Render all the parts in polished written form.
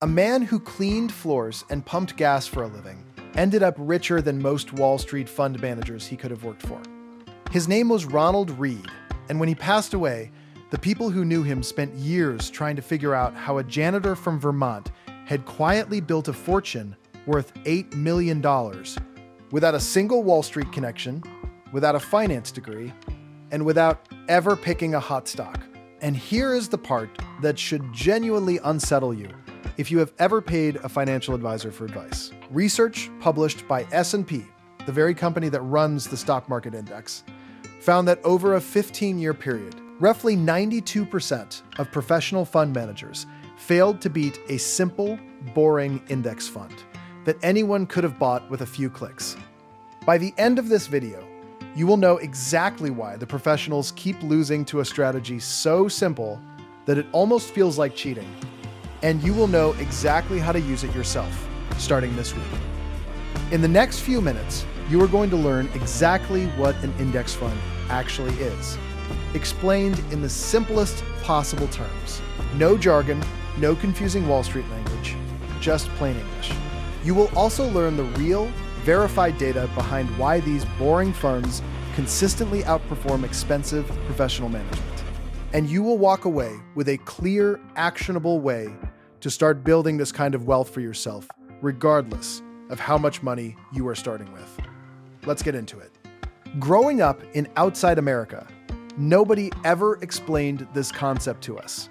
A man who cleaned floors and pumped gas for a living ended up richer than most Wall Street fund managers he could have worked for. His name was Ronald Read, and when he passed away, the people who knew him spent years trying to figure out how a janitor from Vermont had quietly built a fortune worth $8 million without a single Wall Street connection, without a finance degree, and without ever picking a hot stock. And here is the part that should genuinely unsettle you if you have ever paid a financial advisor for advice. Research published by S&P, the very company that runs the stock market index, found that over a 15-year period, roughly 92% of professional fund managers failed to beat a simple, boring index fund that anyone could have bought with a few clicks. By the end of this video, you will know exactly why the professionals keep losing to a strategy so simple that it almost feels like cheating. And you will know exactly how to use it yourself, starting this week. In the next few minutes, you are going to learn exactly what an index fund actually is, explained in the simplest possible terms. No jargon, no confusing Wall Street language, just plain English. You will also learn the real, verified data behind why these boring funds consistently outperform expensive professional management. And you will walk away with a clear, actionable way to start building this kind of wealth for yourself, regardless of how much money you are starting with. Let's get into it. Growing up in outside America, nobody ever explained this concept to us.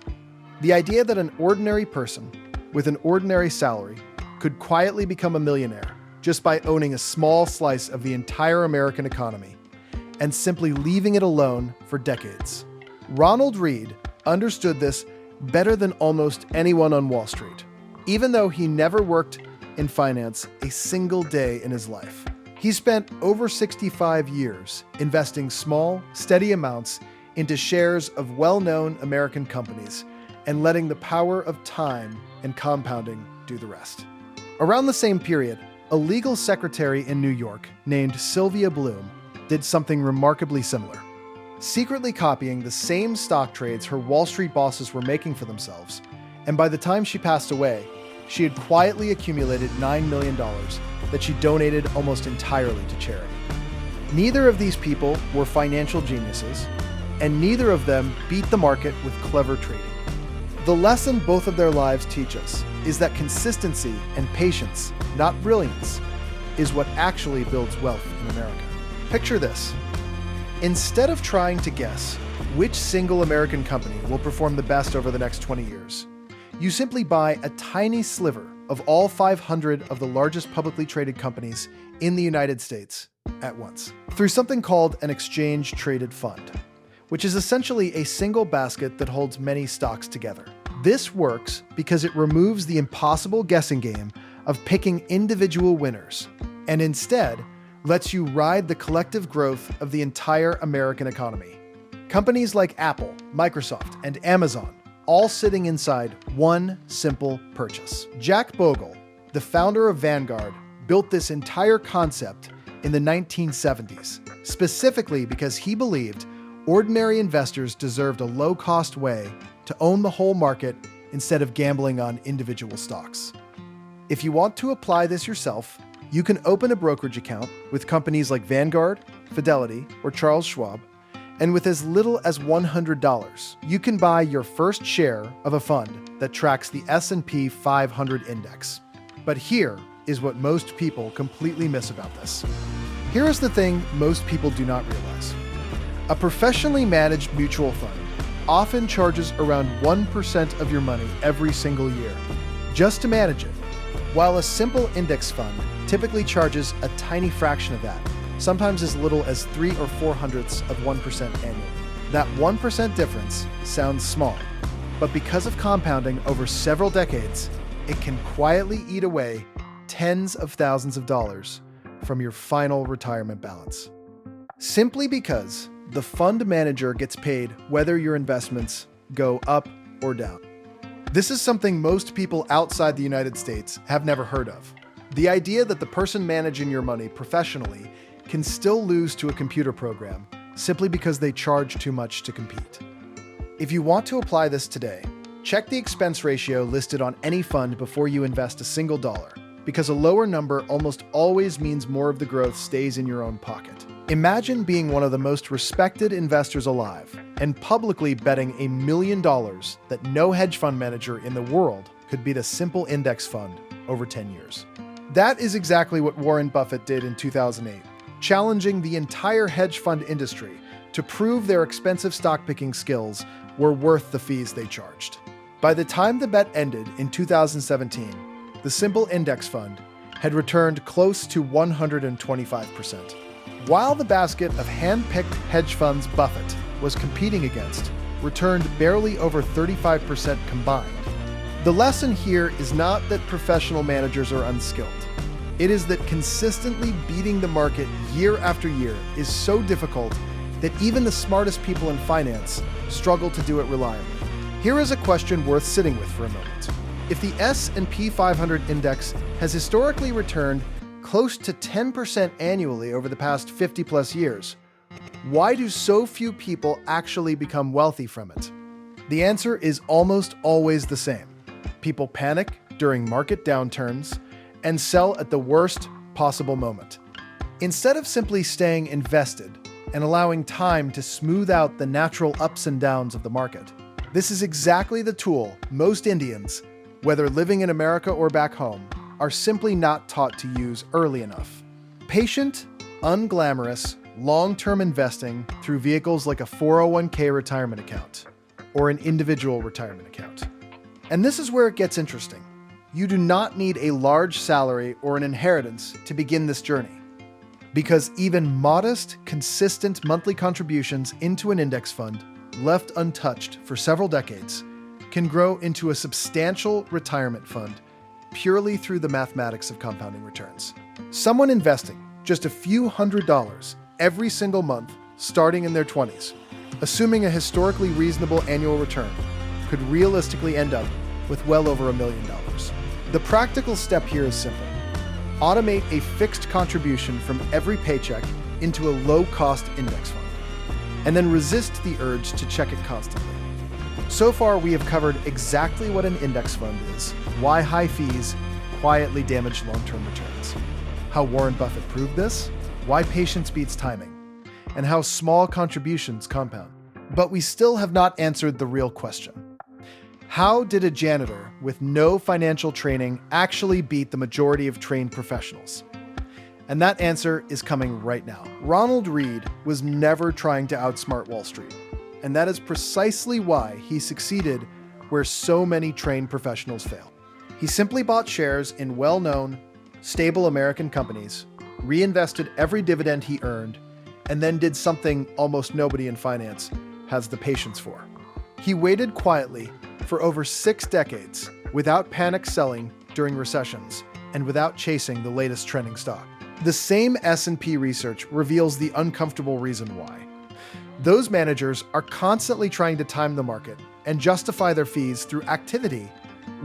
The idea that an ordinary person with an ordinary salary could quietly become a millionaire just by owning a small slice of the entire American economy and simply leaving it alone for decades. Ronald Read understood this better than almost anyone on Wall Street, even though he never worked in finance a single day in his life. He spent over 65 years investing small, steady amounts into shares of well-known American companies and letting the power of time and compounding do the rest. Around the same period, a legal secretary in New York named Sylvia Bloom did something remarkably similar, secretly copying the same stock trades her Wall Street bosses were making for themselves, and by the time she passed away, she had quietly accumulated $9 million that she donated almost entirely to charity. Neither of these people were financial geniuses, and neither of them beat the market with clever trading. The lesson both of their lives teach us is that consistency and patience, not brilliance, is what actually builds wealth in America. Picture this. Instead of trying to guess which single American company will perform the best over the next 20 years, you simply buy a tiny sliver of all 500 of the largest publicly traded companies in the United States at once through something called an exchange-traded fund, which is essentially a single basket that holds many stocks together. This works because it removes the impossible guessing game of picking individual winners and instead lets you ride the collective growth of the entire American economy. Companies like Apple, Microsoft, and Amazon all sitting inside one simple purchase. Jack Bogle, the founder of Vanguard, built this entire concept in the 1970s, specifically because he believed ordinary investors deserved a low-cost way to own the whole market instead of gambling on individual stocks. If you want to apply this yourself, you can open a brokerage account with companies like Vanguard, Fidelity, or Charles Schwab, and with as little as $100, you can buy your first share of a fund that tracks the S&P 500 index. But here is what most people completely miss about this. Here is the thing most people do not realize. A professionally managed mutual fund often charges around 1% of your money every single year, just to manage it, while a simple index fund typically charges a tiny fraction of that, sometimes as little as 3 or 4/100ths of 1% annually. That 1% difference sounds small, but because of compounding over several decades, it can quietly eat away tens of thousands of dollars from your final retirement balance. Simply because the fund manager gets paid whether your investments go up or down. This is something most people outside the United States have never heard of. The idea that the person managing your money professionally can still lose to a computer program simply because they charge too much to compete. If you want to apply this today, Check the expense ratio listed on any fund before you invest a single dollar, because a lower number almost always means more of the growth stays in your own pocket. Imagine being one of the most respected investors alive and publicly betting $1 million that no hedge fund manager in the world could beat a simple index fund over 10 years. That is exactly what Warren Buffett did in 2008, challenging the entire hedge fund industry to prove their expensive stock-picking skills were worth the fees they charged. By the time the bet ended in 2017, the simple index fund had returned close to 125%. While the basket of hand-picked hedge funds Buffett was competing against returned barely over 35% combined. The lesson here is not that professional managers are unskilled. It is that consistently beating the market year after year is so difficult that even the smartest people in finance struggle to do it reliably. Here is a question worth sitting with for a moment. If the S&P 500 index has historically returned close to 10% annually over the past 50-plus years, why do so few people actually become wealthy from it? The answer is almost always the same. People panic during market downturns and sell at the worst possible moment. Instead of simply staying invested and allowing time to smooth out the natural ups and downs of the market, this is exactly the tool most Indians, whether living in America or back home, are simply not taught to use early enough. Patient, unglamorous, long-term investing through vehicles like a 401k retirement account or an individual retirement account. And this is where it gets interesting. You do not need a large salary or an inheritance to begin this journey, because even modest, consistent monthly contributions into an index fund, left untouched for several decades, can grow into a substantial retirement fund purely through the mathematics of compounding returns. Someone investing just a few $100s every single month starting in their 20s, assuming a historically reasonable annual return, could realistically end up with well over $1 million. The practical step here is simple. Automate a fixed contribution from every paycheck into a low-cost index fund, and then resist the urge to check it constantly. So far, we have covered exactly what an index fund is, why high fees quietly damage long-term returns, how Warren Buffett proved this, why patience beats timing, and how small contributions compound. But we still have not answered the real question. How did a janitor with no financial training actually beat the majority of trained professionals? And that answer is coming right now. Ronald Read was never trying to outsmart Wall Street. And that is precisely why he succeeded where so many trained professionals fail. He simply bought shares in well-known, stable American companies, reinvested every dividend he earned, and then did something almost nobody in finance has the patience for. He waited quietly for over 6 decades without panic selling during recessions and without chasing the latest trending stock. The same S&P research reveals the uncomfortable reason why. Those managers are constantly trying to time the market and justify their fees through activity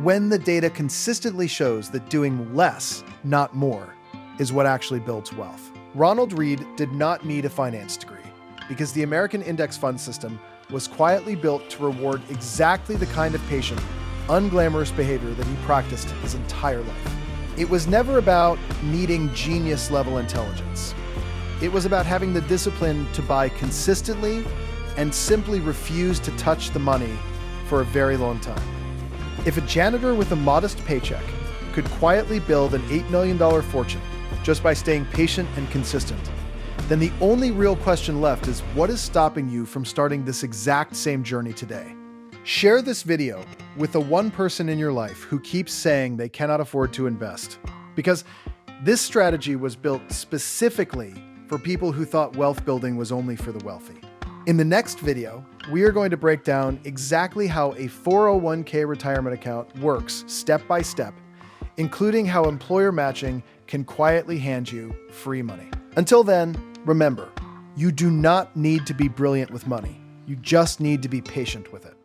when the data consistently shows that doing less, not more, is what actually builds wealth. Ronald Read did not need a finance degree because the American index fund system was quietly built to reward exactly the kind of patient, unglamorous behavior that he practiced his entire life. It was never about needing genius-level intelligence. It was about having the discipline to buy consistently and simply refuse to touch the money for a very long time. If a janitor with a modest paycheck could quietly build an $8 million fortune just by staying patient and consistent, then the only real question left is, what is stopping you from starting this exact same journey today? Share this video with the one person in your life who keeps saying they cannot afford to invest, because this strategy was built specifically for people who thought wealth building was only for the wealthy. In the next video, we are going to break down exactly how a 401k retirement account works step by step, including how employer matching can quietly hand you free money. Until then, remember, you do not need to be brilliant with money. You just need to be patient with it.